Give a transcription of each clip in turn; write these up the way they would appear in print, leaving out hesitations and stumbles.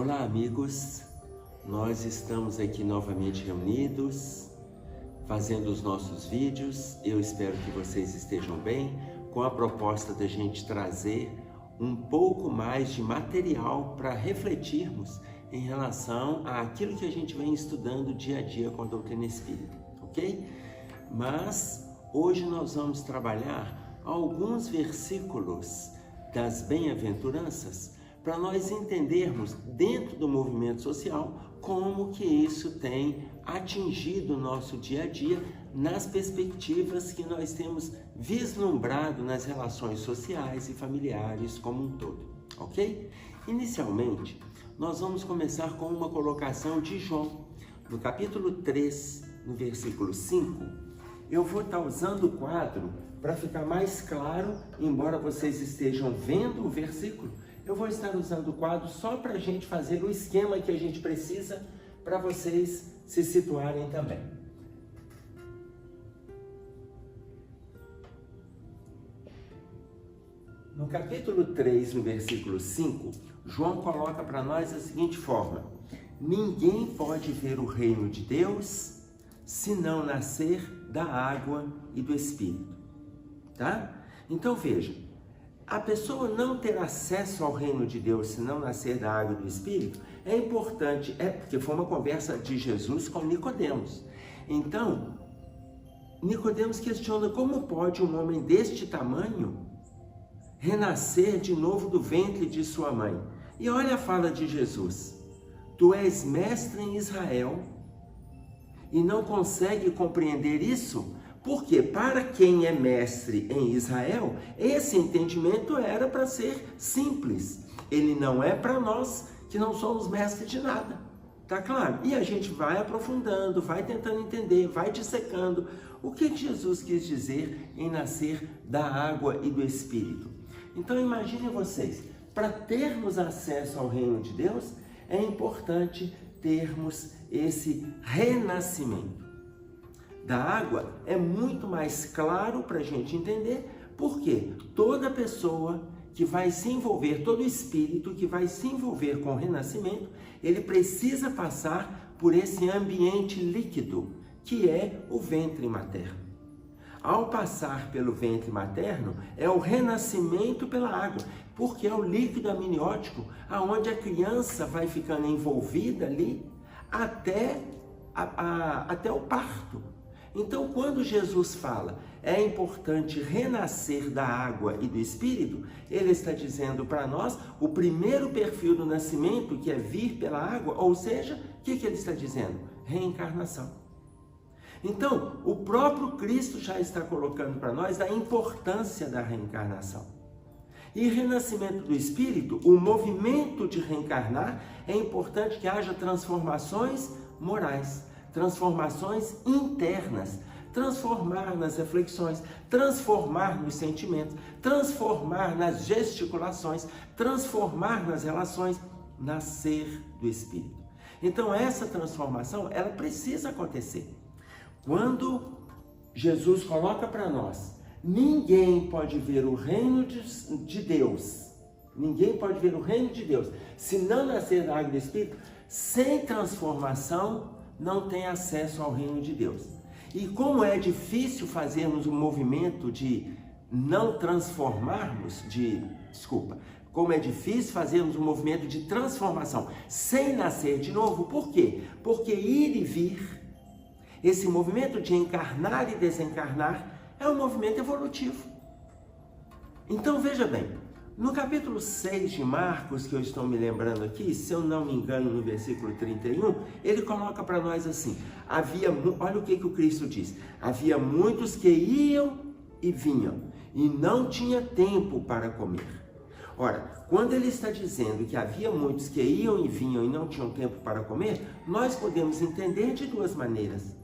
Olá, amigos, nós estamos aqui novamente reunidos, fazendo os nossos vídeos. Eu espero que vocês estejam bem, com a proposta da gente trazer um pouco mais de material para refletirmos em relação àquilo que a gente vem estudando dia a dia com a doutrina espírita, ok? Mas hoje nós vamos trabalhar alguns versículos das bem-aventuranças para nós entendermos dentro do movimento social como que isso tem atingido o nosso dia a dia nas perspectivas que nós temos vislumbrado nas relações sociais e familiares como um todo, ok? Inicialmente, nós vamos começar com uma colocação de João, no capítulo 3, no versículo 5. Eu vou estar usando o quadro para ficar mais claro, embora vocês estejam vendo o versículo, eu vou estar usando o quadro só para a gente fazer o esquema que a gente precisa para vocês se situarem também. No capítulo 3, no versículo 5, João coloca para nós a seguinte forma: ninguém pode ver o reino de Deus se não nascer da água e do Espírito, tá? Então veja, a pessoa não ter acesso ao reino de Deus se não nascer da água e do Espírito é importante, porque foi uma conversa de Jesus com Nicodemos. Então, Nicodemos questiona como pode um homem deste tamanho renascer de novo do ventre de sua mãe. E olha a fala de Jesus: tu és mestre em Israel e não consegue compreender isso? Porque para quem é mestre em Israel, esse entendimento era para ser simples. Ele não é para nós que não somos mestres de nada. Tá claro? E a gente vai aprofundando, vai tentando entender, vai dissecando o que Jesus quis dizer em nascer da água e do Espírito. Então imaginem vocês, para termos acesso ao reino de Deus, é importante termos esse renascimento. Da água é muito mais claro para a gente entender, porque toda pessoa que vai se envolver, todo espírito que vai se envolver com o renascimento, ele precisa passar por esse ambiente líquido, que é o ventre materno. Ao passar pelo ventre materno, é o renascimento pela água, porque é o líquido amniótico, aonde a criança vai ficando envolvida ali até o parto. Então, quando Jesus fala, é importante renascer da água e do Espírito, ele está dizendo para nós o primeiro perfil do nascimento, que é vir pela água, ou seja, o que ele está dizendo? Reencarnação. Então, o próprio Cristo já está colocando para nós a importância da reencarnação. E renascimento do Espírito, o movimento de reencarnar, é importante que haja transformações morais, transformações internas, transformar nas reflexões, transformar nos sentimentos, transformar nas gesticulações, transformar nas relações, nascer do Espírito. Então essa transformação, ela precisa acontecer. Quando Jesus coloca para nós, ninguém pode ver o reino de Deus, ninguém pode ver o reino de Deus se não nascer da água e do Espírito, sem transformação, não tem acesso ao reino de Deus. E como é difícil fazermos um movimento de não transformarmos, como é difícil fazermos um movimento de transformação sem nascer de novo, por quê? Porque ir e vir, esse movimento de encarnar e desencarnar, é um movimento evolutivo. Então veja bem, no capítulo 6 de Marcos, que eu estou me lembrando aqui, se eu não me engano, no versículo 31, ele coloca para nós assim, olha o que o Cristo diz: havia muitos que iam e vinham, e não tinha tempo para comer. Ora, quando ele está dizendo que havia muitos que iam e vinham e não tinham tempo para comer, nós podemos entender de duas maneiras.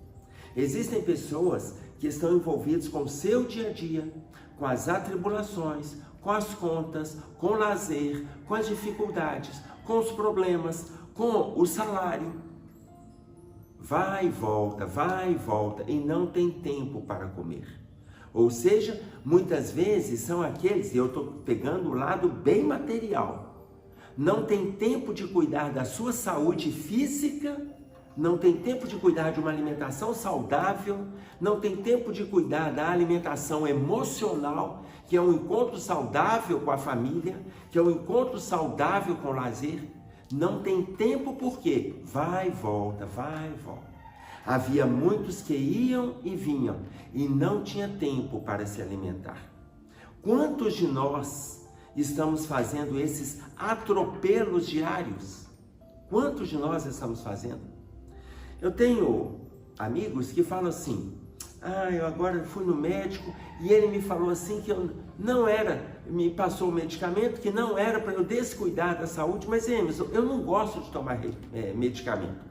Existem pessoas que estão envolvidas com o seu dia a dia, com as atribulações, com as contas, com o lazer, com as dificuldades, com os problemas, com o salário. Vai e volta e não tem tempo para comer. Ou seja, muitas vezes são aqueles, e eu estou pegando o lado bem material, não tem tempo de cuidar da sua saúde física, não tem tempo de cuidar de uma alimentação saudável, não tem tempo de cuidar da alimentação emocional, que é um encontro saudável com a família, que é um encontro saudável com o lazer. Não tem tempo porque vai e volta, vai e volta. Havia muitos que iam e vinham e não tinha tempo para se alimentar. Quantos de nós estamos fazendo esses atropelos diários? Quantos de nós estamos fazendo? Eu tenho amigos que falam assim, eu agora fui no médico e ele me falou assim que eu não era, me passou o medicamento que não era para eu descuidar da saúde, mas Emerson, eu não gosto de tomar medicamento.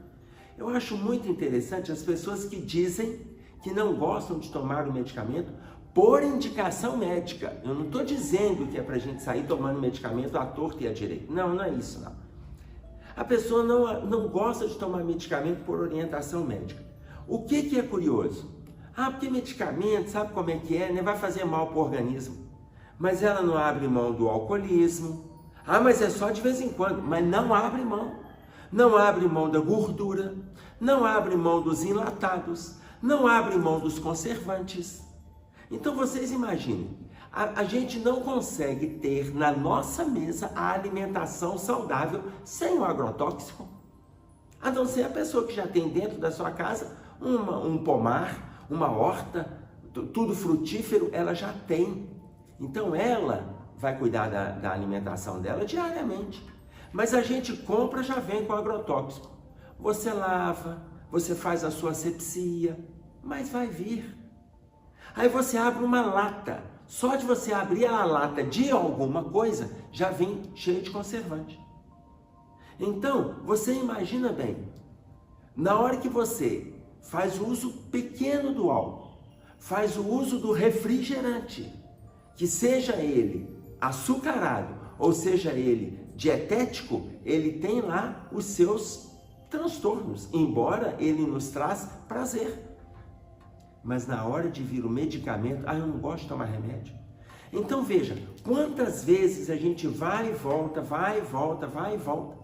Eu acho muito interessante as pessoas que dizem que não gostam de tomar o medicamento por indicação médica. Eu não estou dizendo que é para a gente sair tomando medicamento à torta e à direita. Não, não é isso não. A pessoa não gosta de tomar medicamento por orientação médica. O que é curioso? Porque medicamento, sabe como é que é, né? Vai fazer mal para o organismo. Mas ela não abre mão do alcoolismo. Mas é só de vez em quando. Mas não abre mão. Não abre mão da gordura. Não abre mão dos enlatados. Não abre mão dos conservantes. Então vocês imaginem. A gente não consegue ter na nossa mesa a alimentação saudável sem o agrotóxico. A não ser a pessoa que já tem dentro da sua casa um pomar, uma horta, tudo frutífero, ela já tem. Então ela vai cuidar da alimentação dela diariamente. Mas a gente compra, já vem com agrotóxico. Você lava, você faz a sua asepsia, mas vai vir. Aí você abre uma lata. Só de você abrir a lata de alguma coisa, já vem cheio de conservante. Então, você imagina bem, na hora que você faz o uso pequeno do álcool, faz o uso do refrigerante, que seja ele açucarado, ou seja ele dietético, ele tem lá os seus transtornos, embora ele nos traz prazer. Mas na hora de vir o medicamento, eu não gosto de tomar remédio. Então veja, quantas vezes a gente vai e volta, vai e volta, vai e volta.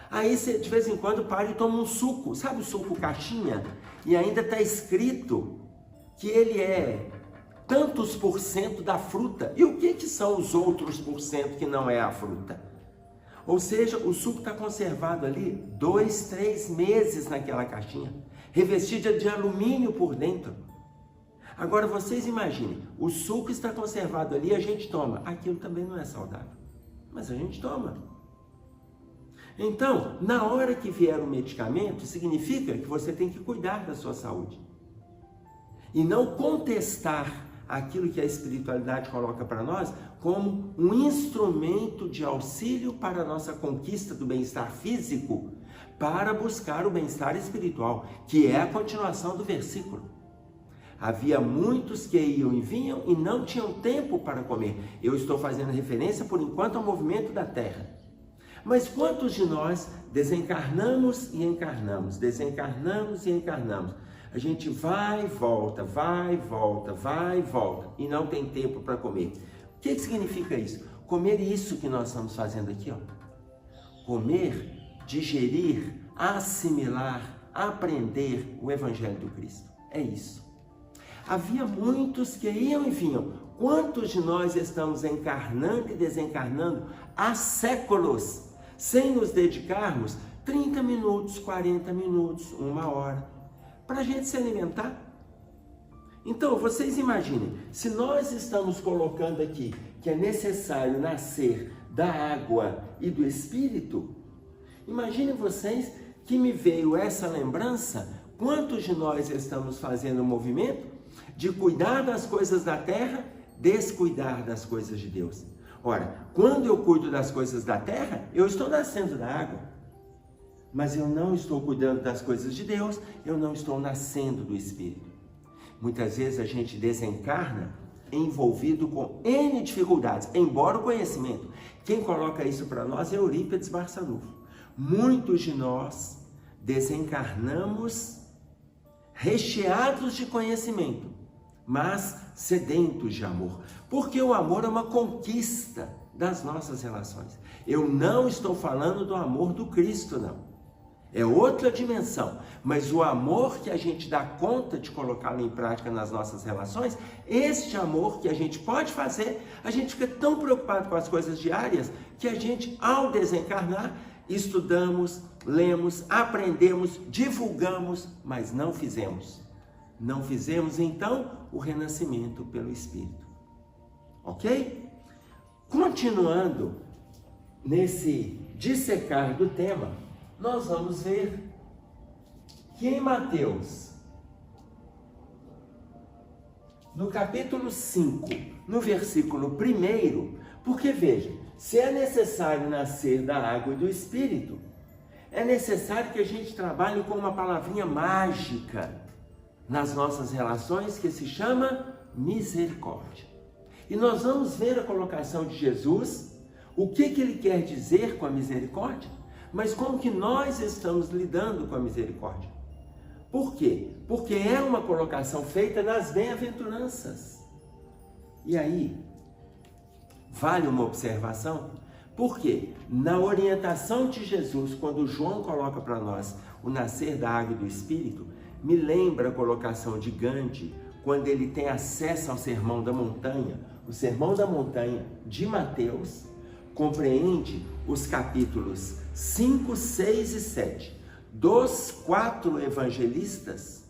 Aí você de vez em quando para e toma um suco, sabe o suco caixinha? E ainda está escrito que ele é tantos por cento da fruta. E o que são os outros por cento que não é a fruta? Ou seja, o suco está conservado ali 2, 3 meses naquela caixinha, revestida de alumínio por dentro. Agora vocês imaginem, o suco está conservado ali, a gente toma. Aquilo também não é saudável, mas a gente toma. Então, na hora que vier o medicamento, significa que você tem que cuidar da sua saúde. E não contestar aquilo que a espiritualidade coloca para nós como um instrumento de auxílio para a nossa conquista do bem-estar físico, para buscar o bem-estar espiritual, que é a continuação do versículo. Havia muitos que iam e vinham e não tinham tempo para comer. Eu estou fazendo referência, por enquanto, ao movimento da Terra. Mas quantos de nós desencarnamos e encarnamos, desencarnamos e encarnamos? A gente vai e volta, vai e volta, vai e volta, e não tem tempo para comer. O que significa isso? Comer isso que nós estamos fazendo aqui, ó. Comer, digerir, assimilar, aprender o Evangelho do Cristo. É isso. Havia muitos que iam e vinham. Quantos de nós estamos encarnando e desencarnando há séculos, sem nos dedicarmos 30 minutos, 40 minutos, 1 hora, para a gente se alimentar? Então, vocês imaginem, se nós estamos colocando aqui que é necessário nascer da água e do Espírito, imaginem vocês que me veio essa lembrança, quantos de nós estamos fazendo o movimento de cuidar das coisas da terra, descuidar das coisas de Deus. Ora, quando eu cuido das coisas da terra, eu estou nascendo da água. Mas eu não estou cuidando das coisas de Deus, eu não estou nascendo do Espírito. Muitas vezes a gente desencarna envolvido com N dificuldades, embora o conhecimento. Quem coloca isso para nós é Eurípides Barçanufo. Muitos de nós desencarnamos recheados de conhecimento, mas sedentos de amor, porque o amor é uma conquista das nossas relações. Eu não estou falando do amor do Cristo, não. É outra dimensão, mas o amor que a gente dá conta de colocá-lo em prática nas nossas relações, este amor que a gente pode fazer, a gente fica tão preocupado com as coisas diárias, que a gente, ao desencarnar, estudamos, lemos, aprendemos, divulgamos, mas não fizemos. Não fizemos, então, o renascimento pelo Espírito. Ok? Continuando nesse dissecar do tema, nós vamos ver que em Mateus, no capítulo 5, no versículo 1, porque veja, se é necessário nascer da água e do Espírito, é necessário que a gente trabalhe com uma palavrinha mágica nas nossas relações que se chama misericórdia. E nós vamos ver a colocação de Jesus, o que ele quer dizer com a misericórdia, mas como que nós estamos lidando com a misericórdia. Por quê? Porque é uma colocação feita nas bem-aventuranças. E aí, vale uma observação? Porque na orientação de Jesus, quando João coloca para nós o nascer da água e do Espírito, me lembra a colocação de Gandhi, quando ele tem acesso ao Sermão da Montanha. O Sermão da Montanha de Mateus compreende os capítulos 5, 6 e 7. Dos 4 evangelistas,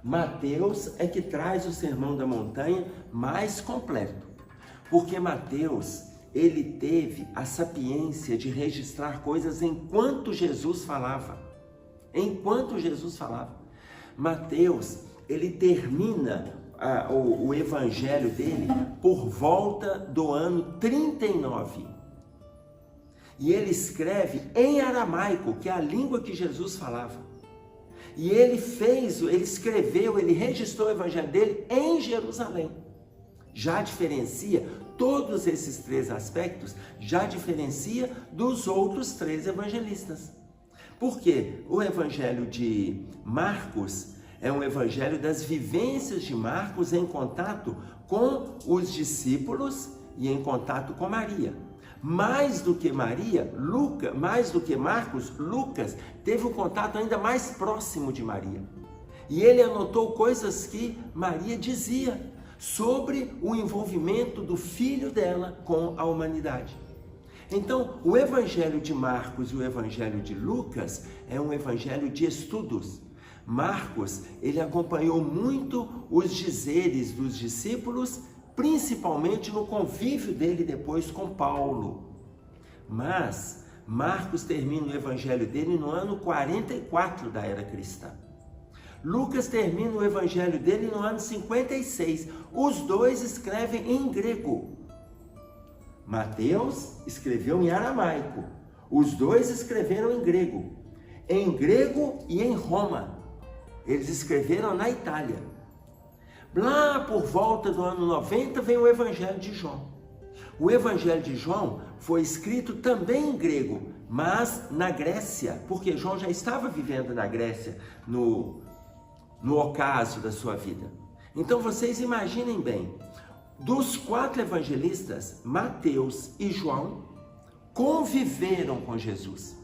Mateus é que traz o Sermão da Montanha mais completo. Porque Mateus, ele teve a sapiência de registrar coisas enquanto Jesus falava. Mateus, ele termina o evangelho dele por volta do ano 39. E ele escreve em aramaico, que é a língua que Jesus falava. E ele escreveu, ele registrou o evangelho dele em Jerusalém. Já diferencia, todos esses 3 aspectos, já diferencia dos outros 3 evangelistas. Porque o evangelho de Marcos é um evangelho das vivências de Marcos em contato com os discípulos e em contato com Maria. Mais do que Marcos, Lucas teve um contato ainda mais próximo de Maria. E ele anotou coisas que Maria dizia sobre o envolvimento do filho dela com a humanidade. Então, o evangelho de Marcos e o evangelho de Lucas é um evangelho de estudos. Marcos, ele acompanhou muito os dizeres dos discípulos, principalmente no convívio dele depois com Paulo. Mas Marcos termina o evangelho dele no ano 44 da era cristã. Lucas termina o evangelho dele no ano 56. Os dois escrevem em grego. Mateus escreveu em aramaico. Os dois escreveram em grego e em Roma. Eles escreveram na Itália. Lá por volta do ano 90 vem o Evangelho de João. O Evangelho de João foi escrito também em grego, mas na Grécia, porque João já estava vivendo na Grécia no ocaso da sua vida. Então vocês imaginem bem, dos 4 evangelistas, Mateus e João conviveram com Jesus.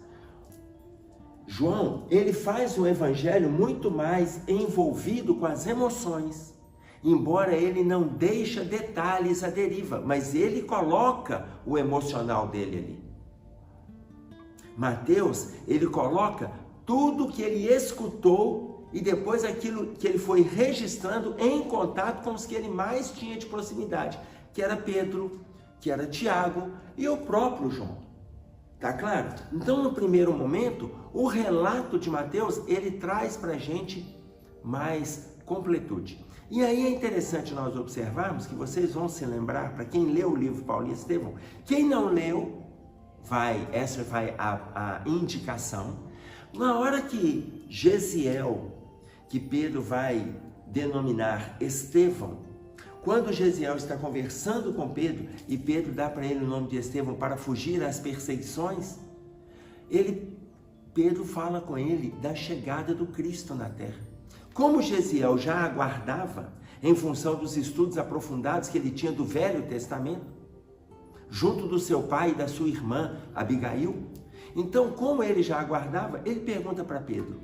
João, ele faz um evangelho muito mais envolvido com as emoções, embora ele não deixe detalhes à deriva, mas ele coloca o emocional dele ali. Mateus, ele coloca tudo que ele escutou e depois aquilo que ele foi registrando em contato com os que ele mais tinha de proximidade, que era Pedro, que era Tiago e o próprio João. Tá claro? Então, no primeiro momento, o relato de Mateus, ele traz para a gente mais completude. E aí é interessante nós observarmos que vocês vão se lembrar, para quem leu o livro Paulo e Estevão, quem não leu, essa vai a indicação. Na hora que Gesiel, que Pedro vai denominar Estevão, quando Gesiel está conversando com Pedro, e Pedro dá para ele o nome de Estevão para fugir às perseguições, Pedro fala com ele da chegada do Cristo na terra. Como Gesiel já aguardava, em função dos estudos aprofundados que ele tinha do Velho Testamento, junto do seu pai e da sua irmã Abigail. Então, como ele já aguardava, ele pergunta para Pedro: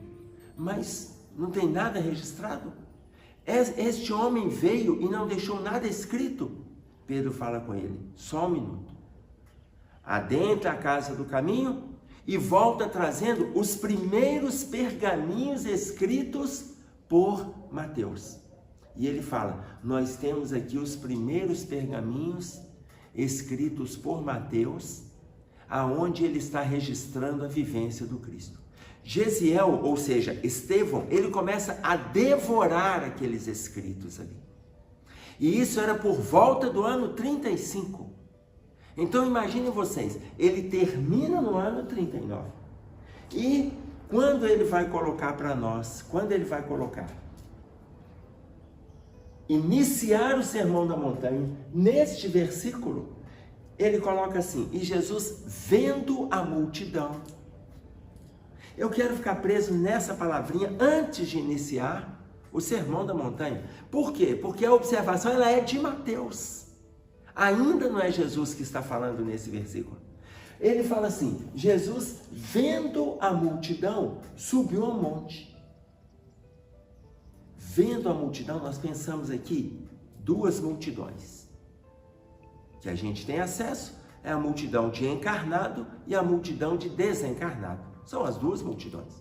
mas não tem nada registrado? Este homem veio e não deixou nada escrito. Pedro fala com ele: só um minuto. Adentra a casa do caminho e volta trazendo os primeiros pergaminhos escritos por Mateus. E ele fala: nós temos aqui os primeiros pergaminhos escritos por Mateus, aonde ele está registrando a vivência do Cristo. Gesiel, ou seja, Estevão, ele começa a devorar aqueles escritos ali. E isso era por volta do ano 35. Então imaginem vocês, ele termina no ano 39. E quando ele vai colocar para nós, iniciar o Sermão da Montanha, neste versículo, ele coloca assim: e Jesus vendo a multidão. Eu quero ficar preso nessa palavrinha antes de iniciar o Sermão da Montanha. Por quê? Porque a observação ela é de Mateus. Ainda não é Jesus que está falando nesse versículo. Ele fala assim: Jesus, vendo a multidão, subiu ao monte. Vendo a multidão, nós pensamos aqui duas multidões que a gente tem acesso: é a multidão de encarnado e a multidão de desencarnado. São as duas multidões.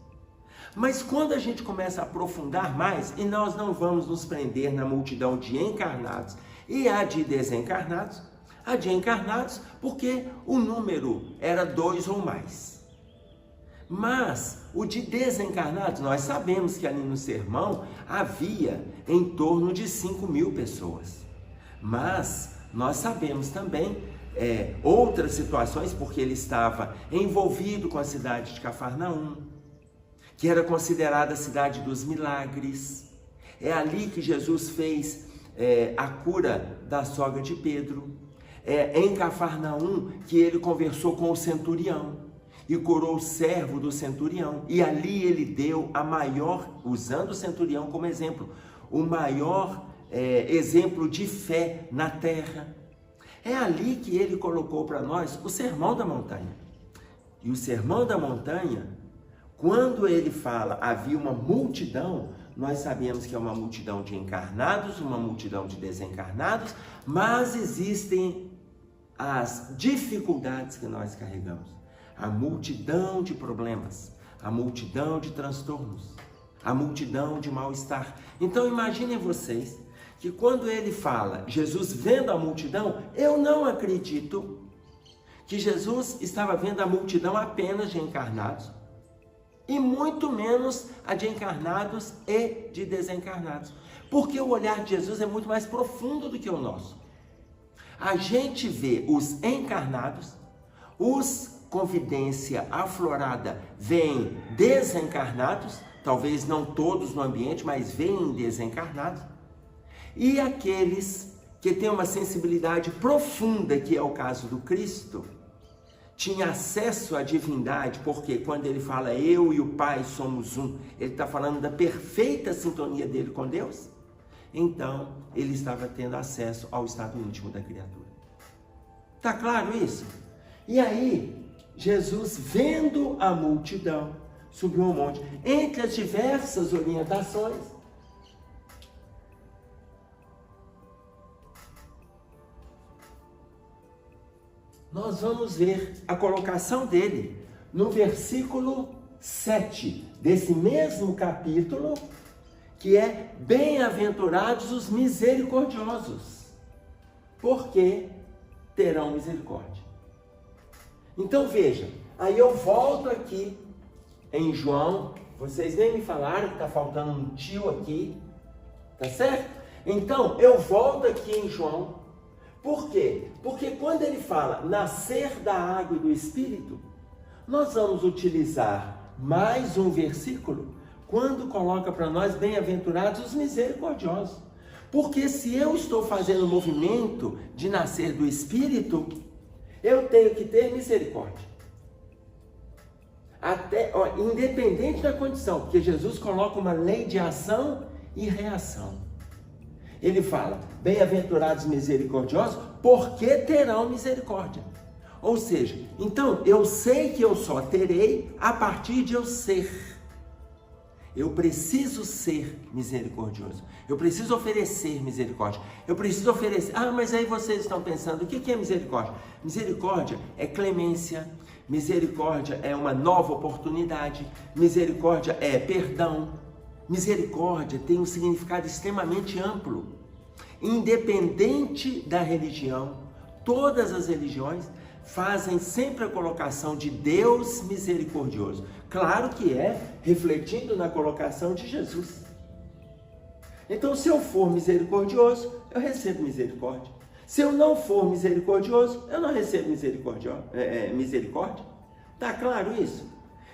Mas quando a gente começa a aprofundar mais, e nós não vamos nos prender na multidão de encarnados e a de desencarnados, porque o número era 2 ou mais. Mas o de desencarnados, nós sabemos que ali no sermão havia em torno de 5.000 pessoas. Mas nós sabemos também outras situações, porque ele estava envolvido com a cidade de Cafarnaum, que era considerada a cidade dos milagres. É ali que Jesus fez a cura da sogra de Pedro. É em Cafarnaum que ele conversou com o centurião e curou o servo do centurião. E ali ele deu a maior, usando o centurião como exemplo, o maior exemplo de fé na terra. É ali que ele colocou para nós o Sermão da Montanha. E o Sermão da Montanha, quando ele fala havia uma multidão, nós sabemos que é uma multidão de encarnados, uma multidão de desencarnados, mas existem as dificuldades que nós carregamos. A multidão de problemas, a multidão de transtornos, a multidão de mal-estar. Então imaginem vocês que quando ele fala, Jesus vendo a multidão, eu não acredito que Jesus estava vendo a multidão apenas de encarnados, e muito menos a de encarnados e de desencarnados, porque o olhar de Jesus é muito mais profundo do que o nosso. A gente vê os encarnados, os com vidência aflorada veem desencarnados, talvez não todos no ambiente, mas veem desencarnados. E aqueles que têm uma sensibilidade profunda, que é o caso do Cristo, tinha acesso à divindade, porque quando ele fala eu e o Pai somos um, ele está falando da perfeita sintonia dele com Deus. Então, ele estava tendo acesso ao estado íntimo da criatura. Está claro isso? E aí, Jesus, vendo a multidão, subiu ao monte. Entre as diversas orientações, nós vamos ver a colocação dele no versículo 7 desse mesmo capítulo, que é: bem-aventurados os misericordiosos, porque terão misericórdia. Então veja, aí eu volto aqui em João, vocês nem me falaram que está faltando um tio aqui, tá certo? Então eu volto aqui em João. Por quê? Porque quando ele fala nascer da água e do Espírito, nós vamos utilizar mais um versículo quando coloca para nós bem-aventurados os misericordiosos. Porque se eu estou fazendo o movimento de nascer do Espírito, eu tenho que ter misericórdia. Independente da condição, porque Jesus coloca uma lei de ação e reação. Ele fala, bem-aventurados misericordiosos, porque terão misericórdia. Ou seja, então eu sei que eu só terei a partir de eu ser. Eu preciso ser misericordioso. Eu preciso oferecer misericórdia. Eu preciso oferecer... Ah, mas aí vocês estão pensando, o que é misericórdia? Misericórdia é clemência. Misericórdia é uma nova oportunidade. Misericórdia é perdão. Misericórdia tem um significado extremamente amplo. Independente da religião, todas as religiões fazem sempre a colocação de Deus misericordioso. Claro que é refletindo na colocação de Jesus. Então, se eu for misericordioso, eu recebo misericórdia. Se eu não for misericordioso, eu não recebo misericórdia. Tá claro isso?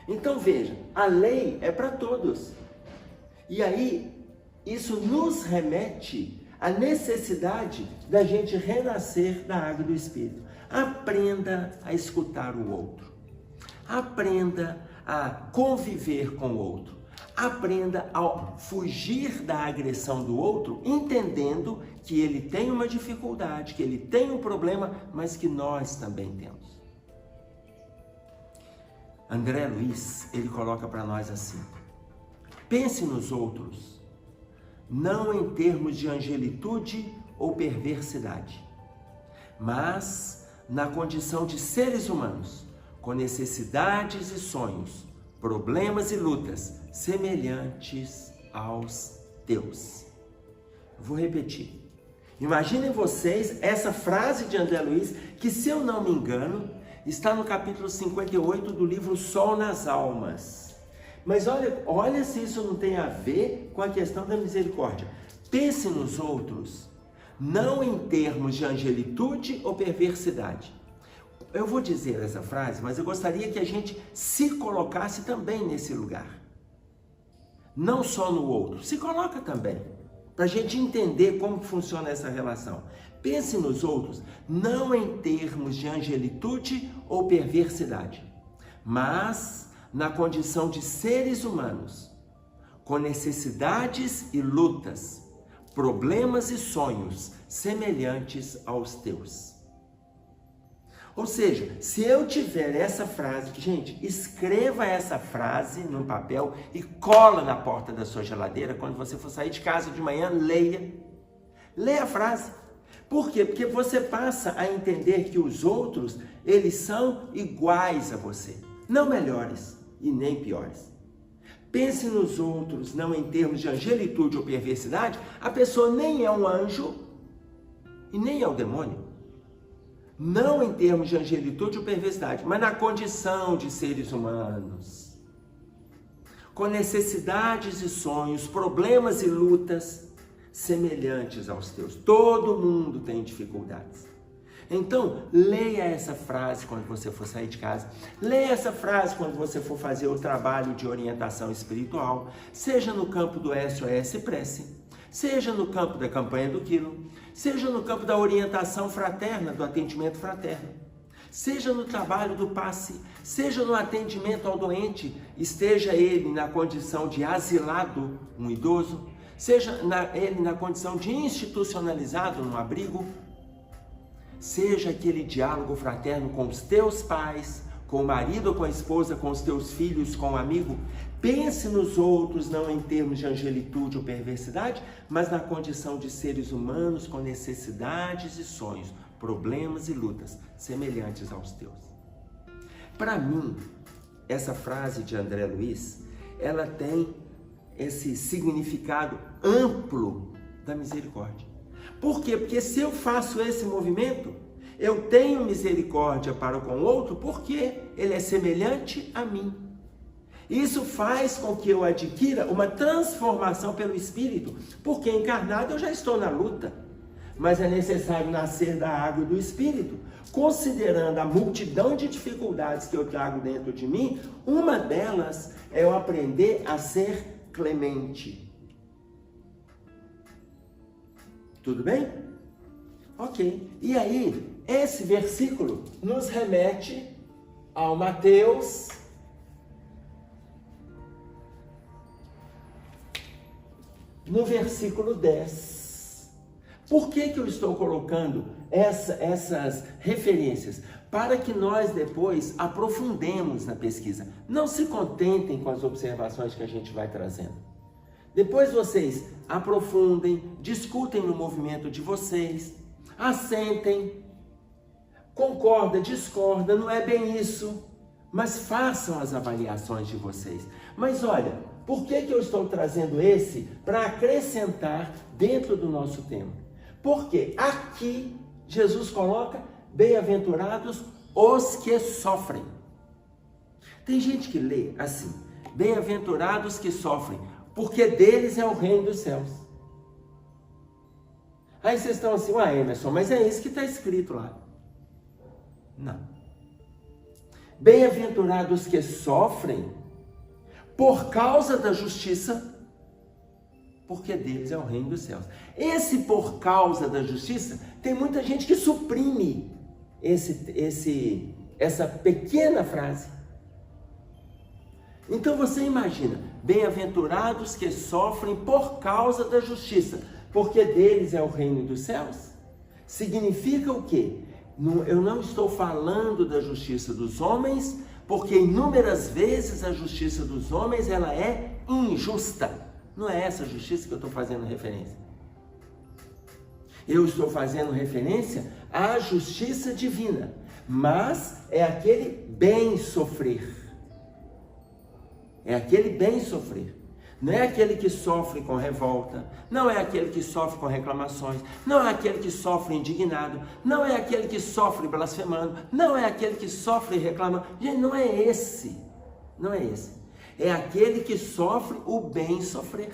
Então, veja, a lei é para todos. E aí, isso nos remete à necessidade da gente renascer da água do Espírito. Aprenda a escutar o outro. Aprenda a conviver com o outro. Aprenda a fugir da agressão do outro, entendendo que ele tem uma dificuldade, que ele tem um problema, mas que nós também temos. André Luiz, ele coloca para nós assim: pense nos outros, não em termos de angelitude ou perversidade, mas na condição de seres humanos, com necessidades e sonhos, problemas e lutas semelhantes aos teus. Vou repetir. Imaginem vocês essa frase de André Luiz, que, se eu não me engano, está no capítulo 58 do livro Sol nas Almas. Mas olha se isso não tem a ver com a questão da misericórdia. Pense nos outros, não em termos de angelitude ou perversidade. Eu vou dizer essa frase, mas eu gostaria que a gente se colocasse também nesse lugar. Não só no outro, se coloca também, para a gente entender como funciona essa relação. Pense nos outros, não em termos de angelitude ou perversidade, mas na condição de seres humanos, com necessidades e lutas, problemas e sonhos semelhantes aos teus. Ou seja, se eu tiver essa frase, gente, escreva essa frase no papel e cola na porta da sua geladeira. Quando você for sair de casa de manhã, leia. Leia a frase. Por quê? Porque você passa a entender que os outros, eles são iguais a você. Não melhores e nem piores. Pense nos outros, não em termos de angelitude ou perversidade. A pessoa nem é um anjo e nem é o demônio. Não em termos de angelitude ou perversidade, mas na condição de seres humanos, com necessidades e sonhos, problemas e lutas semelhantes aos teus. Todo mundo tem dificuldades. Então, leia essa frase quando você for sair de casa. Leia essa frase quando você for fazer o trabalho de orientação espiritual, seja no campo do SOS Prece, seja no campo da campanha do quilo, seja no campo da orientação fraterna, do atendimento fraterno, seja no trabalho do passe, seja no atendimento ao doente, esteja ele na condição de asilado, um idoso, seja ele na condição de institucionalizado num abrigo, seja aquele diálogo fraterno com os teus pais, com o marido ou com a esposa, com os teus filhos, com o amigo. Pense nos outros, não em termos de angelitude ou perversidade, mas na condição de seres humanos com necessidades e sonhos, problemas e lutas semelhantes aos teus. Para mim, essa frase de André Luiz, ela tem esse significado amplo da misericórdia. Por quê? Porque se eu faço esse movimento, eu tenho misericórdia para com o outro porque ele é semelhante a mim. Isso faz com que eu adquira uma transformação pelo Espírito, porque encarnado eu já estou na luta, mas é necessário nascer da água do Espírito. Considerando a multidão de dificuldades que eu trago dentro de mim, uma delas é eu aprender a ser clemente. Tudo bem? Ok. E aí, esse versículo nos remete ao Mateus no versículo 10. Por que eu estou colocando essas referências? Para que nós depois aprofundemos na pesquisa. Não se contentem com as observações que a gente vai trazendo. Depois vocês aprofundem, discutem no movimento de vocês, assentem, concorda, discorda, não é bem isso, mas façam as avaliações de vocês. Mas olha, por que eu estou trazendo esse para acrescentar dentro do nosso tema? Porque aqui Jesus coloca bem-aventurados os que sofrem. Tem gente que lê assim, bem-aventurados que sofrem, porque deles é o reino dos céus. Aí vocês estão assim, Emerson, mas é isso que está escrito lá. Não. Bem-aventurados que sofrem por causa da justiça, porque deles é o reino dos céus. Esse por causa da justiça, tem muita gente que suprime essa pequena frase. Então você imagina, bem-aventurados que sofrem por causa da justiça, porque deles é o reino dos céus. Significa o quê? Eu não estou falando da justiça dos homens, porque inúmeras vezes a justiça dos homens ela é injusta. Não é essa justiça que eu estou fazendo referência. Eu estou fazendo referência à justiça divina, mas é aquele bem sofrer. É aquele bem sofrer. Não é aquele que sofre com revolta, não é aquele que sofre com reclamações, não é aquele que sofre indignado, não é aquele que sofre blasfemando, não é aquele que sofre reclamando. Gente, não é esse. Não é esse. É aquele que sofre o bem sofrer.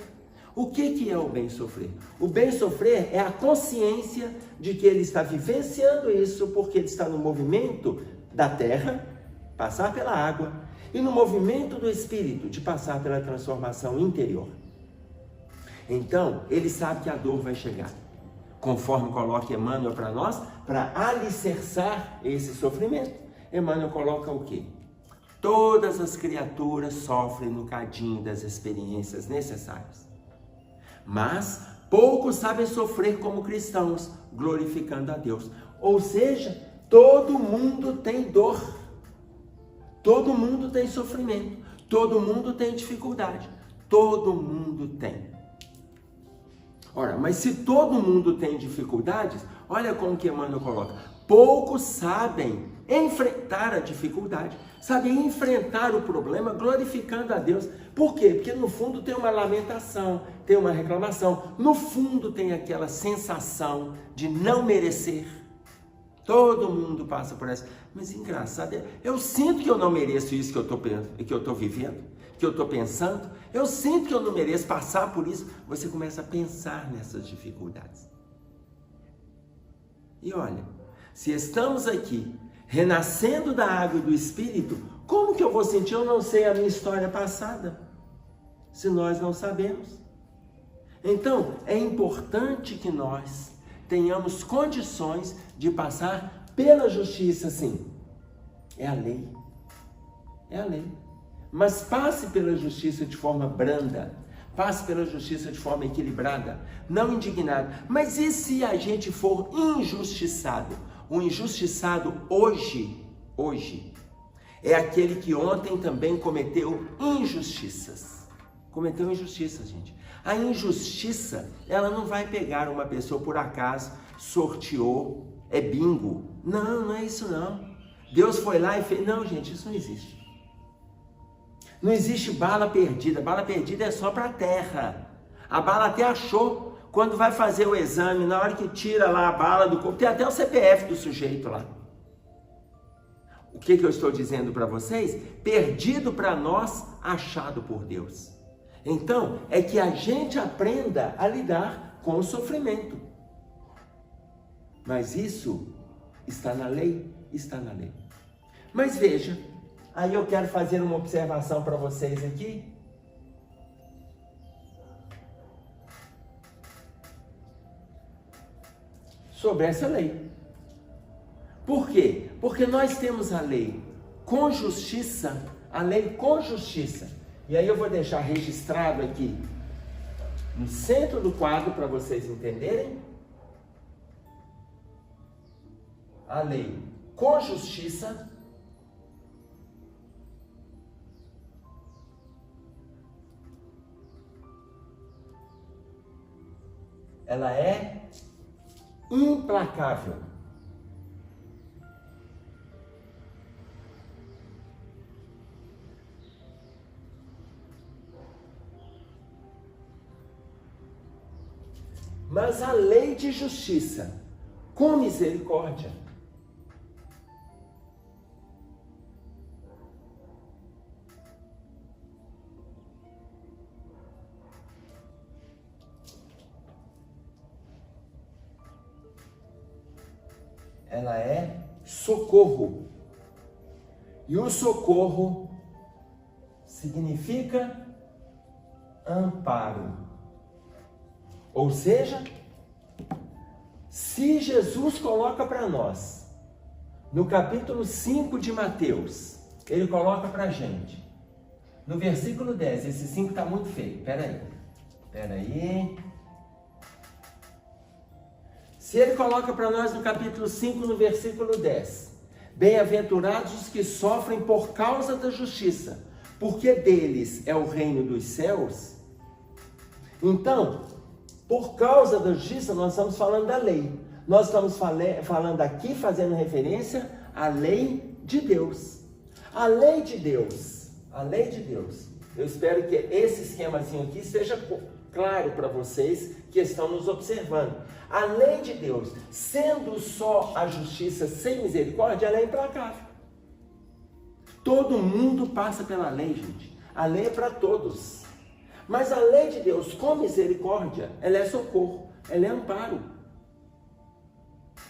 O que é o bem sofrer? O bem sofrer é a consciência de que ele está vivenciando isso porque ele está no movimento da terra, passar pela água, e no movimento do Espírito, de passar pela transformação interior. Então, ele sabe que a dor vai chegar, conforme coloca Emmanuel para nós, para alicerçar esse sofrimento. Emmanuel coloca o quê? Todas as criaturas sofrem no cadinho das experiências necessárias, mas poucos sabem sofrer como cristãos, glorificando a Deus. Ou seja, todo mundo tem dor. Todo mundo tem sofrimento, todo mundo tem dificuldade, todo mundo tem. Ora, mas se todo mundo tem dificuldades, olha como que Emmanuel coloca, poucos sabem enfrentar a dificuldade, sabem enfrentar o problema glorificando a Deus. Por quê? Porque no fundo tem uma lamentação, tem uma reclamação, no fundo tem aquela sensação de não merecer. Todo mundo passa por essa. Mas engraçado, eu sinto que eu não mereço isso que eu estou vivendo, que eu estou pensando. Eu sinto que eu não mereço passar por isso. Você começa a pensar nessas dificuldades. E olha, se estamos aqui, renascendo da água e do Espírito, como que eu vou sentir? Eu não sei a minha história passada, se nós não sabemos. Então, é importante que nós tenhamos condições de passar pela justiça, sim. É a lei. É a lei. Mas passe pela justiça de forma branda. Passe pela justiça de forma equilibrada, não indignado. Mas e se a gente for injustiçado? O injustiçado hoje, é aquele que ontem também cometeu injustiças. Cometeu injustiças, gente. A injustiça, ela não vai pegar uma pessoa por acaso, sorteou, é bingo. Não é isso não. Deus foi lá e fez. Não, gente, isso não existe. Não existe bala perdida. Bala perdida é só para a terra. A bala até achou. Quando vai fazer o exame, na hora que tira lá a bala do corpo, tem até o CPF do sujeito lá. O que eu estou dizendo para vocês? Perdido para nós, achado por Deus. Então, é que a gente aprenda a lidar com o sofrimento. Mas isso está na lei? Está na lei. Mas veja, aí eu quero fazer uma observação para vocês aqui. Sobre essa lei. Por quê? Porque nós temos a lei com justiça, a lei com justiça. E aí eu vou deixar registrado aqui, no centro do quadro, para vocês entenderem. a lei com justiça, ela é implacável. Mas a lei de justiça com misericórdia ela é socorro. E o socorro significa amparo. Ou seja, se Jesus coloca para nós, no capítulo 5 de Mateus, ele coloca para a gente, no versículo 10, esse 5 está muito feio, peraí. Se ele coloca para nós no capítulo 5, no versículo 10, bem-aventurados os que sofrem por causa da justiça, porque deles é o reino dos céus. Então, por causa da justiça, nós estamos falando da lei. Nós estamos falando aqui, fazendo referência à lei de Deus. A lei de Deus. Eu espero que esse esquemazinho aqui seja claro para vocês que estão nos observando. A lei de Deus, sendo só a justiça sem misericórdia, ela é implacável. Todo mundo passa pela lei, gente. A lei é para todos. Mas a lei de Deus com misericórdia, ela é socorro, ela é amparo.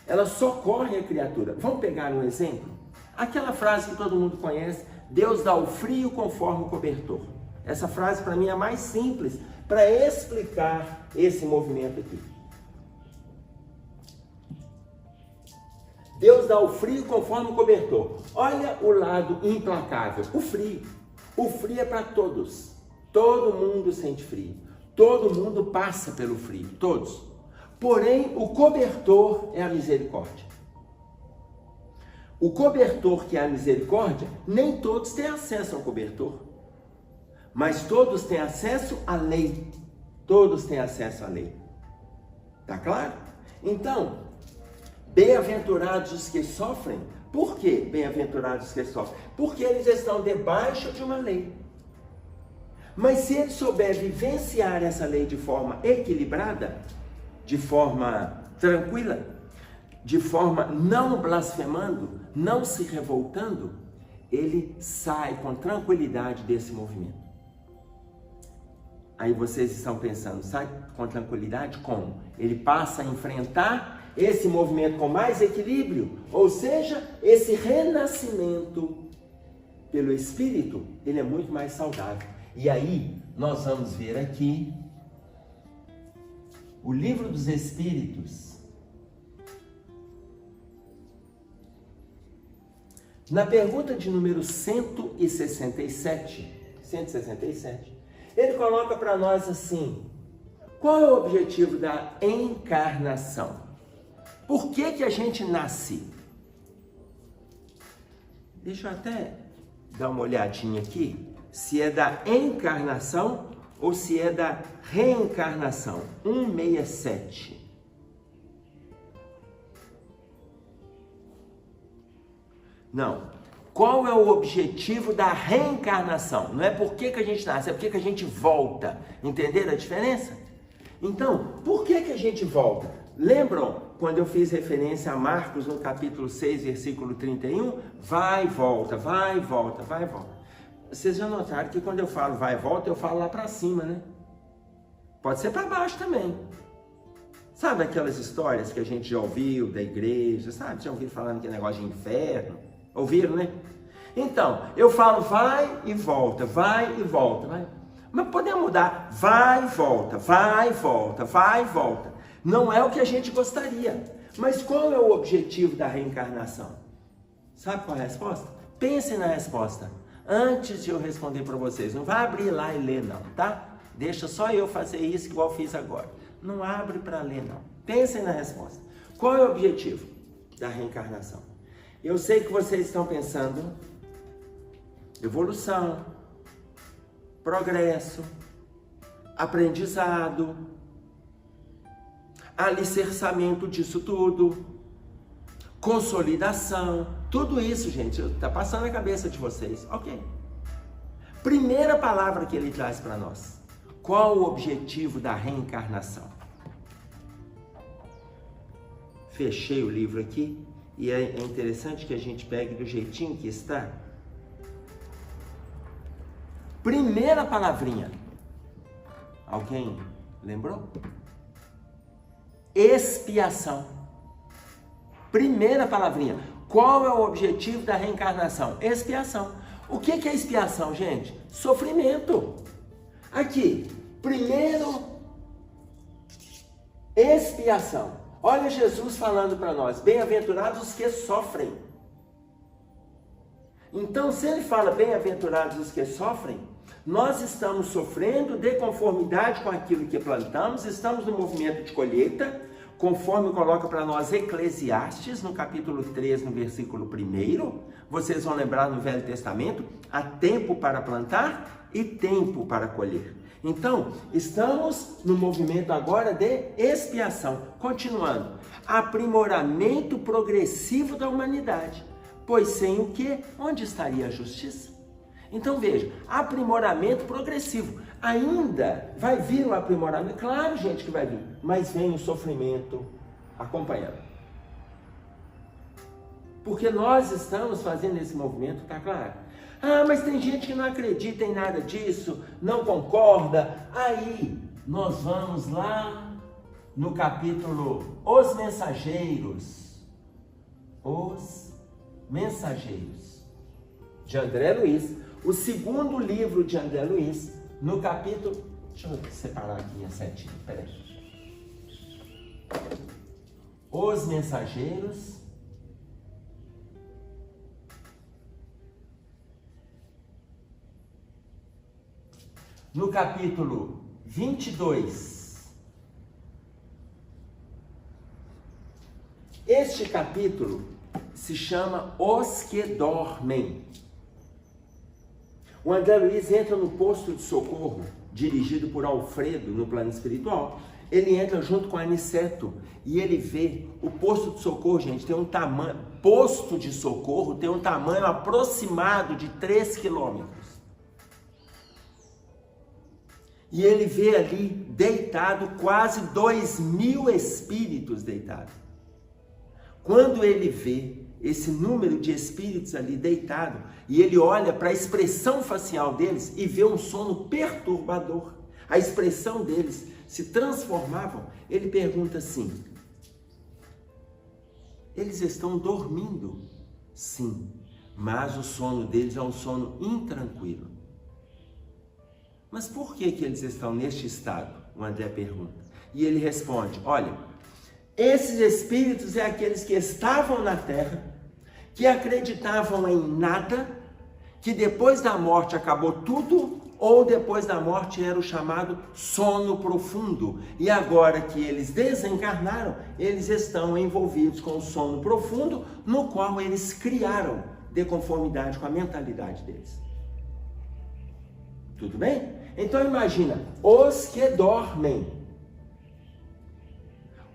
Ela socorre a criatura. Vamos pegar um exemplo? Aquela frase que todo mundo conhece, Deus dá o frio conforme o cobertor. Essa frase para mim é a mais simples para explicar esse movimento aqui. Deus dá o frio conforme o cobertor. Olha o lado implacável, o frio. O frio é para todos. Todo mundo sente frio, todo mundo passa pelo frio, todos. Porém, o cobertor é a misericórdia. O cobertor que é a misericórdia, nem todos têm acesso ao cobertor, mas todos têm acesso à lei. Todos têm acesso à lei. Tá claro? Então, bem-aventurados os que sofrem. Por que bem-aventurados os que sofrem? Porque eles estão debaixo de uma lei. Mas se ele souber vivenciar essa lei de forma equilibrada, de forma tranquila, de forma não blasfemando, não se revoltando, ele sai com tranquilidade desse movimento. Aí vocês estão pensando, sai com tranquilidade como? Ele passa a enfrentar esse movimento com mais equilíbrio, ou seja, esse renascimento pelo Espírito, ele é muito mais saudável. E aí, nós vamos ver aqui o Livro dos Espíritos. Na pergunta de número 167, ele coloca para nós assim: qual é o objetivo da encarnação? Por que a gente nasce? Deixa eu até dar uma olhadinha aqui. Se é da encarnação ou se é da reencarnação. 167. Não. Qual é o objetivo da reencarnação? Não é por que a gente nasce, é por que a gente volta. Entenderam a diferença? Então, por que a gente volta? Lembram quando eu fiz referência a Marcos no capítulo 6, versículo 31? Vai e volta, vai e volta, vai e volta. Vocês já notaram que quando eu falo vai e volta, eu falo lá para cima, né? Pode ser para baixo também. Sabe aquelas histórias que a gente já ouviu da igreja, sabe? Já ouviram falando que é negócio de inferno? Ouviram, né? Então, eu falo vai e volta, vai e volta. Vai. Mas podemos mudar, vai e volta, vai e volta, vai e volta. Não é o que a gente gostaria. Mas qual é o objetivo da reencarnação? Sabe qual é a resposta? Pensem na resposta. Antes de eu responder para vocês, não vai abrir lá e ler não, tá? Deixa só eu fazer isso igual fiz agora. Não abre para ler não. Pensem na resposta. Qual é o objetivo? da reencarnação. Eu sei que vocês estão pensando evolução, progresso, aprendizado, alicerçamento disso tudo, consolidação, tudo isso, gente, está passando na cabeça de vocês. Ok. Primeira palavra que ele traz para nós. Qual o objetivo da reencarnação? Fechei o livro aqui e é interessante que a gente pegue do jeitinho que está. Primeira palavrinha. Alguém lembrou? Expiação. Primeira palavrinha. Qual é o objetivo da reencarnação? Expiação. O que é expiação, gente? Sofrimento. Aqui, primeiro, expiação. Olha Jesus falando para nós, bem-aventurados os que sofrem. Então, se ele fala bem-aventurados os que sofrem, nós estamos sofrendo de conformidade com aquilo que plantamos, estamos no movimento de colheita, conforme coloca para nós Eclesiastes, no capítulo 3, no versículo 1, vocês vão lembrar no Velho Testamento, há tempo para plantar e tempo para colher. Então, estamos no movimento agora de expiação. Continuando, aprimoramento progressivo da humanidade, pois sem o que, onde estaria a justiça? Então veja, aprimoramento progressivo. Ainda vai vir o aprimoramento? Claro, gente, que vai vir, mas vem o sofrimento acompanhando. Porque nós estamos fazendo esse movimento, tá claro? Ah, mas tem gente que não acredita em nada disso, não concorda. Aí, nós vamos lá no capítulo Os Mensageiros. Os Mensageiros, de André Luiz. O segundo livro de André Luiz, no capítulo... Deixa eu separar aqui minha setinha, peraí. Os Mensageiros... No capítulo 22, este capítulo se chama Os que Dormem. O André Luiz entra no posto de socorro, dirigido por Alfredo, no plano espiritual. Ele entra junto com Aniceto e ele vê o posto de socorro, gente, tem um tamanho, posto de socorro tem um tamanho aproximado de 3 quilômetros. E ele vê ali deitado quase 2.000 espíritos deitados. Quando ele vê esse número de espíritos ali deitado, e ele olha para a expressão facial deles e vê um sono perturbador, a expressão deles se transformava, ele pergunta assim: eles estão dormindo? Sim, mas o sono deles é um sono intranquilo. Mas por que eles estão neste estado? O André pergunta. E ele responde: olha, esses espíritos é aqueles que estavam na Terra, que acreditavam em nada, que depois da morte acabou tudo, ou depois da morte era o chamado sono profundo. E agora que eles desencarnaram, eles estão envolvidos com o sono profundo, no qual eles criaram de conformidade com a mentalidade deles. Tudo bem? Então imagina, os que dormem.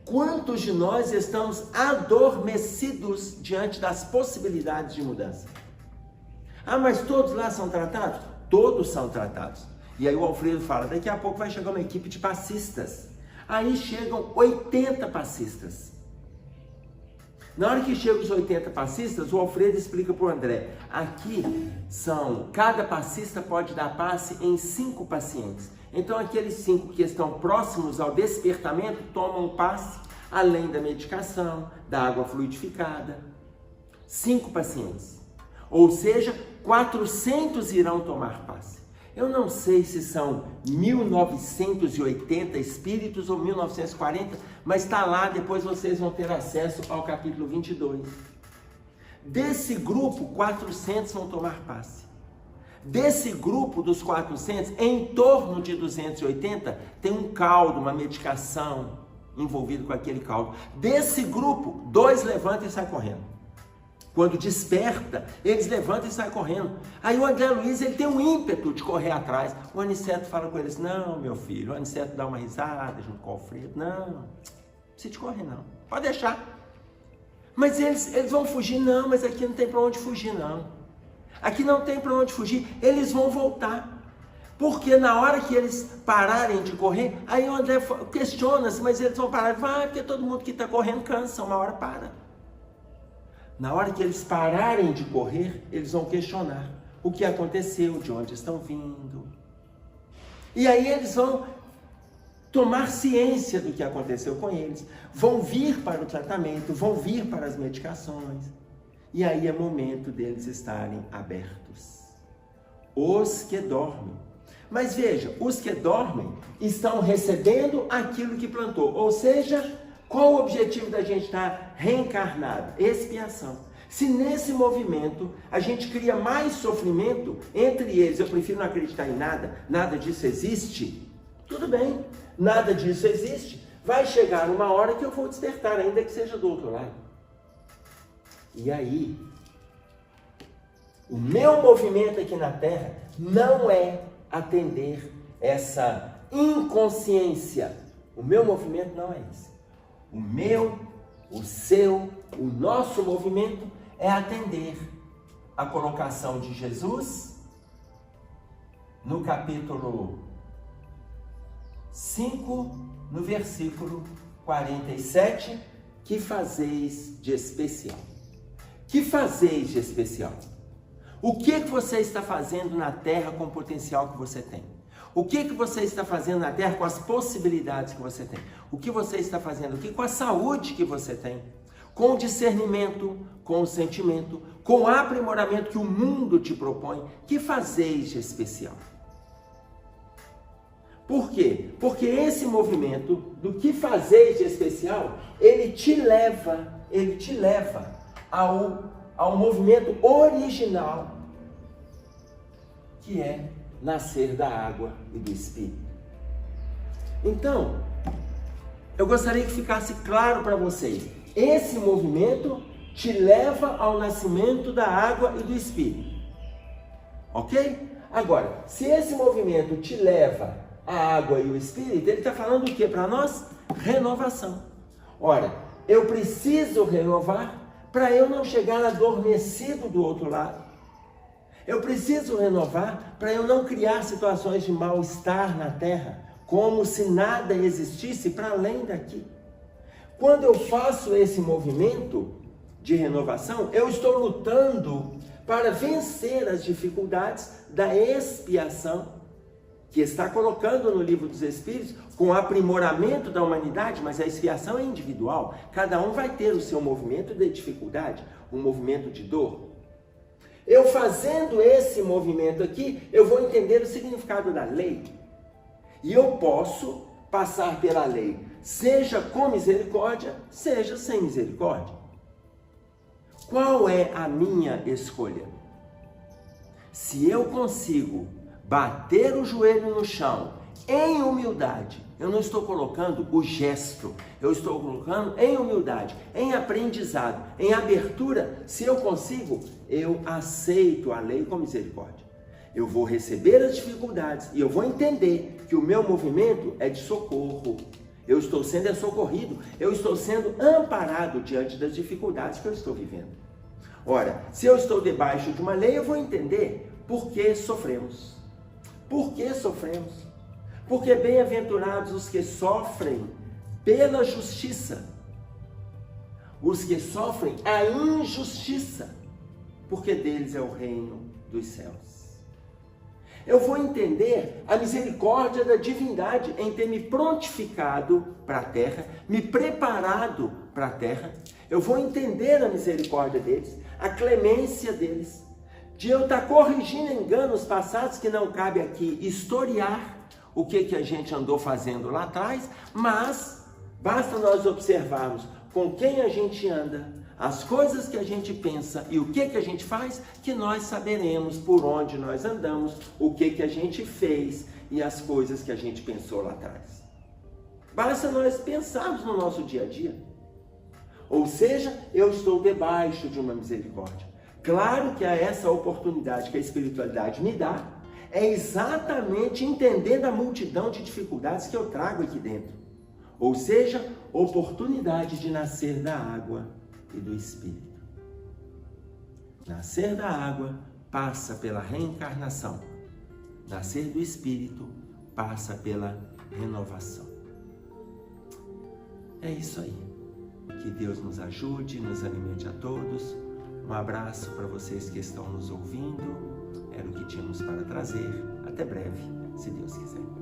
Quantos de nós estamos adormecidos diante das possibilidades de mudança? Ah, mas todos lá são tratados? Todos são tratados. E aí o Alfredo fala, daqui a pouco vai chegar uma equipe de passistas. Aí chegam 80 passistas. Na hora que chegam os 80 passistas, o Alfredo explica para o André, aqui cada passista pode dar passe em 5 pacientes. Então aqueles 5 que estão próximos ao despertamento tomam passe, além da medicação, da água fluidificada. 5 pacientes. Ou seja, 400 irão tomar passe. Eu não sei se são 1980 espíritos ou 1940, mas está lá, depois vocês vão ter acesso ao capítulo 22. Desse grupo, 400 vão tomar passe. Desse grupo dos 400, em torno de 280, tem um caldo, uma medicação, envolvidos com aquele caldo. Desse grupo, 2 levantam e saem correndo. Quando desperta, eles levantam e saem correndo. Aí o André Luiz, ele tem um ímpeto de correr atrás. O Aniceto fala com eles, não, meu filho. O Aniceto dá uma risada junto com o Alfredo. Não precisa de correr, não. Pode deixar. Mas eles vão fugir. Não, mas aqui não tem para onde fugir, não. Aqui não tem para onde fugir. Eles vão voltar. Porque na hora que eles pararem de correr, aí o André questiona-se, mas eles vão parar. Vai, porque todo mundo que está correndo cansa, uma hora para. Na hora que eles pararem de correr, eles vão questionar o que aconteceu, de onde estão vindo. E aí eles vão tomar ciência do que aconteceu com eles, vão vir para o tratamento, vão vir para as medicações. E aí é momento deles estarem abertos. Os que dormem. Mas veja, os que dormem estão recebendo aquilo que plantou. Ou seja, qual o objetivo da gente estar reencarnado? Expiação. Se nesse movimento a gente cria mais sofrimento entre eles, eu prefiro não acreditar em nada, nada disso existe, tudo bem, nada disso existe, vai chegar uma hora que eu vou despertar, ainda que seja do outro lado. E aí, o meu movimento aqui na Terra não é atender essa inconsciência. O meu movimento não é esse. O meu, o seu, o nosso movimento é atender a colocação de Jesus no capítulo 5, no versículo 47, que fazeis de especial? Que fazeis de especial? O que você está fazendo na Terra com o potencial que você tem? O que você está fazendo na Terra com as possibilidades que você tem? O que você está fazendo aqui com a saúde que você tem? Com o discernimento, com o sentimento, com o aprimoramento que o mundo te propõe? Que fazeis de especial? Por quê? Porque esse movimento do que fazeis de especial, ele te leva ao movimento original, que é nascer da água e do Espírito. Então, eu gostaria que ficasse claro para vocês, esse movimento te leva ao nascimento da água e do Espírito. Ok? Agora, se esse movimento te leva à água e o Espírito, ele está falando o que para nós? Renovação. Ora, eu preciso renovar para eu não chegar adormecido do outro lado. Eu preciso renovar para eu não criar situações de mal-estar na Terra, como se nada existisse para além daqui. Quando eu faço esse movimento de renovação, eu estou lutando para vencer as dificuldades da expiação, que está colocando no Livro dos Espíritos, com o aprimoramento da humanidade, mas a expiação é individual. Cada um vai ter o seu movimento de dificuldade, um movimento de dor. Eu fazendo esse movimento aqui, eu vou entender o significado da lei. E eu posso passar pela lei, seja com misericórdia, seja sem misericórdia. Qual é a minha escolha? Se eu consigo bater o joelho no chão em humildade, eu não estou colocando o gesto, eu estou colocando em humildade, em aprendizado, em abertura. Se eu consigo, eu aceito a lei com misericórdia. Eu vou receber as dificuldades e eu vou entender que o meu movimento é de socorro. Eu estou sendo socorrido, eu estou sendo amparado diante das dificuldades que eu estou vivendo. Ora, se eu estou debaixo de uma lei, eu vou entender por que sofremos. Por que sofremos? Porque bem-aventurados os que sofrem pela justiça, os que sofrem a injustiça, porque deles é o reino dos céus. Eu vou entender a misericórdia da divindade em ter me prontificado para a terra, me preparado para a terra. Eu vou entender a misericórdia deles, a clemência deles, de eu estar corrigindo enganos passados, que não cabe aqui historiar o que a gente andou fazendo lá atrás, mas basta nós observarmos com quem a gente anda, as coisas que a gente pensa e o que a gente faz, que nós saberemos por onde nós andamos, o que a gente fez e as coisas que a gente pensou lá atrás. Basta nós pensarmos no nosso dia a dia. Ou seja, eu estou debaixo de uma misericórdia. Claro que essa oportunidade que a espiritualidade me dá é exatamente entendendo a multidão de dificuldades que eu trago aqui dentro. Ou seja, oportunidade de nascer da água e do Espírito. Nascer da água passa pela reencarnação. Nascer do Espírito passa pela renovação. É isso aí. Que Deus nos ajude, nos alimente a todos. Um abraço para vocês que estão nos ouvindo. Era o que tínhamos para trazer. Até breve, se Deus quiser.